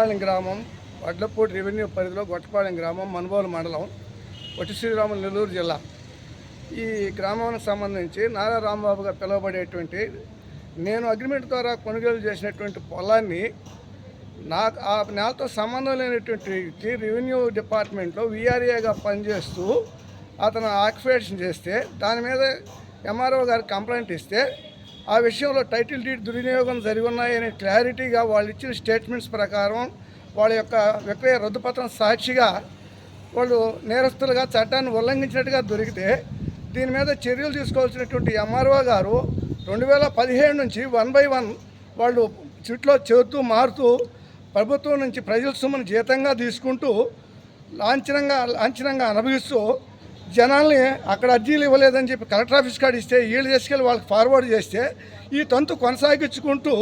గొట్టపాలెం గ్రామం వడ్లపూడి రెవెన్యూ పరిధిలో గొట్టపాలెం గ్రామం మనుబోలు మండలం పొట్టి శ్రీరాములు నెల్లూరు జిల్లా. ఈ గ్రామానికి సంబంధించి నారా రాంబాబుగా పిలువబడేటువంటి నేను అగ్రిమెంట్ ద్వారా కొనుగోలు చేసినటువంటి పొలాన్ని నాకు ఆ నేలతో సంబంధం లేనటువంటి రెవెన్యూ డిపార్ట్మెంట్లో విఆర్ఏగా పనిచేస్తూ అతను ఆక్యుపేషన్ చేస్తే దాని మీద ఎంఆర్ఓ గారికి కంప్లైంట్ ఇస్తే ఆ విషయంలో టైటిల్ డీడ్ దుర్వినియోగం జరిగి ఉన్నాయని క్లారిటీగా వాళ్ళు ఇచ్చిన స్టేట్మెంట్స్ ప్రకారం వాళ్ళ యొక్క విక్రయ రద్దుపత్రం సాక్షిగా వాళ్ళు నేరస్తులుగా చట్టాన్ని ఉల్లంఘించినట్టుగా దొరికితే దీని మీద చర్యలు తీసుకోవాల్సినటువంటి ఎంఆర్ఓ గారు 2017 నుంచి 1 by 1 వాళ్ళు చిట్లో చేరుతూ మారుతూ ప్రభుత్వం నుంచి ప్రజల సొమ్మును జీతంగా తీసుకుంటూ లాంఛనంగా అనుభవిస్తూ జనాల్ని అక్కడ అర్జీలు ఇవ్వలేదని చెప్పి కలెక్టర్ ఆఫీస్ కార్డు ఇస్తే వీళ్ళు తీసుకెళ్ళి వాళ్ళకి ఫార్వర్డ్ చేస్తే ఈ తంతు కొనసాగించుకుంటూ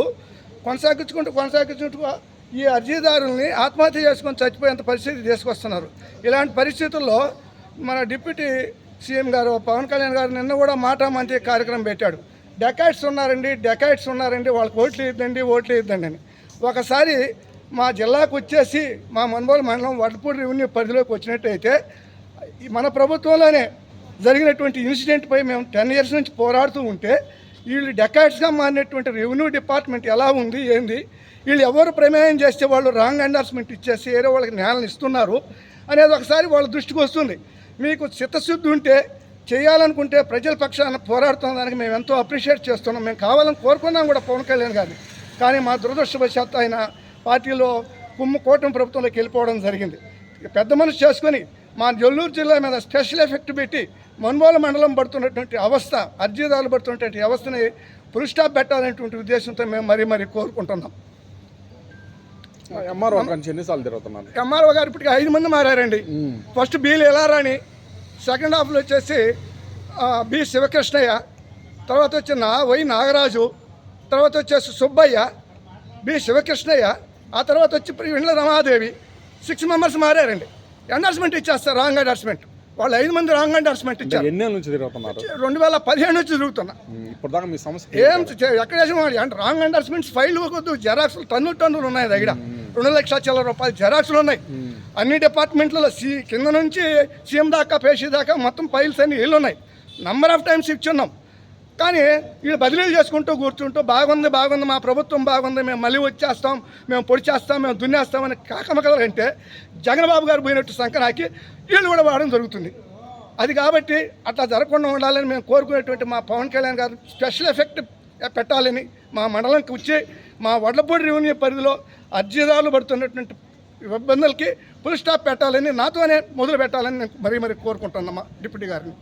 ఈ అర్జీదారుల్ని ఆత్మహత్య చేసుకొని చచ్చిపోయేంత పరిస్థితి తీసుకొస్తున్నారు. ఇలాంటి పరిస్థితుల్లో మన డిప్యూటీ సీఎం గారు పవన్ కళ్యాణ్ గారు నిన్న కూడా మాటామంతి కార్యక్రమం పెట్టాడు. డెకాయిట్స్ ఉన్నారండి వాళ్ళకి ఓట్లు ఇద్దండి అని. ఒకసారి మా జిల్లాకు వచ్చేసి మా మనుబోలు మండలం వడ్లపూడి రెవెన్యూ పరిధిలోకి వచ్చినట్టయితే మన ప్రభుత్వంలోనే జరిగినటువంటి ఇన్సిడెంట్పై మేము 10 years నుంచి పోరాడుతూ ఉంటే వీళ్ళు డెకాయిట్స్గా మారినటువంటి రెవెన్యూ డిపార్ట్మెంట్ ఎలా ఉంది ఏంది, వీళ్ళు ఎవరు ప్రమేయం చేస్తే వాళ్ళు రాంగ్ ఎండార్స్మెంట్ ఇచ్చేసి వేరే వాళ్ళకి నేలను ఇస్తున్నారు అనేది ఒకసారి వాళ్ళ దృష్టికి వస్తుంది. మీకు చిత్తశుద్ధి ఉంటే చేయాలనుకుంటే ప్రజల పక్షాన పోరాడుతున్న దానికి మేము ఎంతో అప్రిషియేట్ చేస్తున్నాం. మేము కావాలని కోరుకున్నాం కూడా పవన్ కళ్యాణ్ గారిని. కానీ మా దురదృష్టవశాత్తు ఆయన పార్టీలో కూటమి ప్రభుత్వంలోకి వెళ్ళిపోవడం జరిగింది. పెద్ద మనసు చేసుకొని మా నెల్లూరు జిల్లా మీద స్పెషల్ ఎఫెక్ట్ పెట్టి మనుబోలు మండలం పడుతున్నటువంటి అవస్థ, అర్జీదారులు పడుతున్నటువంటి అవస్థని ఫుల్ స్టాప్ పెట్టాలనేటువంటి ఉద్దేశంతో మేము మరీ కోరుకుంటున్నాం. ఎంఆర్ఓ ఎన్నిసార్లు తిరుగుతున్నారు? ఎంఆర్ఓ గారు ఇప్పటికి 5 మంది మారారండి. ఫస్ట్ బి ఎలారాని, సెకండ్ హాఫ్లో వచ్చేసి బి శివకృష్ణయ్య, తర్వాత వచ్చి వై నాగరాజు, తర్వాత వచ్చేసి సుబ్బయ్య, బి శివకృష్ణయ్య, ఆ తర్వాత వచ్చి ఇండ్ల రమాదేవి. 6 members మారారండి. ఎండార్స్మెంట్ ఇచ్చేస్తారు, రాంగ్ ఎండార్స్మెంట్. వాళ్ళు 5 మంది రాంగ్ ఎండార్స్మెంట్ ఇచ్చారు. ఎన్ని నుంచి తిరుగుతున్నారు? 2017 నుంచి తిరుగుతున్నా. ఇప్పుడు దాకా మీ సమస్య ఏం ఎక్కడ చేసిన రాంగ్ ఎండార్స్మెంట్స్ ఫైల్ కొద్దు జెరాక్స్లు టన్నులు ఉన్నాయి దగ్గర. 2 లక్షల చిల్లర రూపాయలు జెరాక్స్లు ఉన్నాయి. అన్ని డిపార్ట్మెంట్లలో కింద నుంచి సీఎం దాకా పేషీ దాకా మొత్తం ఫైల్స్ అన్ని వీళ్ళు ఉన్నాయి. నంబర్ ఆఫ్ టైమ్స్ ఇచ్చున్నాం. కానీ వీళ్ళు బదిలీలు చేసుకుంటూ కూర్చుంటూ బాగుంది మా ప్రభుత్వం బాగుంది, మేము మళ్ళీ వచ్చేస్తాం, మేము పొడి చేస్తాం, మేము దున్నేస్తామని కాకమకలంటే జగన్బాబు గారు పోయినట్టు సంకనాకి వీళ్ళు కూడా వాడడం జరుగుతుంది. అది కాబట్టి అట్లా జరగకుండా ఉండాలని మేము కోరుకునేటువంటి మా పవన్ కళ్యాణ్ గారు స్పెషల్ ఎఫెక్ట్ పెట్టాలని, మా మండలంకి వచ్చి మా వడ్లపూడి రెవెన్యూ పరిధిలో అర్జీదారులు పడుతున్నటువంటి ఇబ్బందులకి ఫుల్ స్టాప్ పెట్టాలని, నాతోనే మొదలు పెట్టాలని నేను మరీ కోరుకుంటున్నామా డిప్యూటీ గారిని.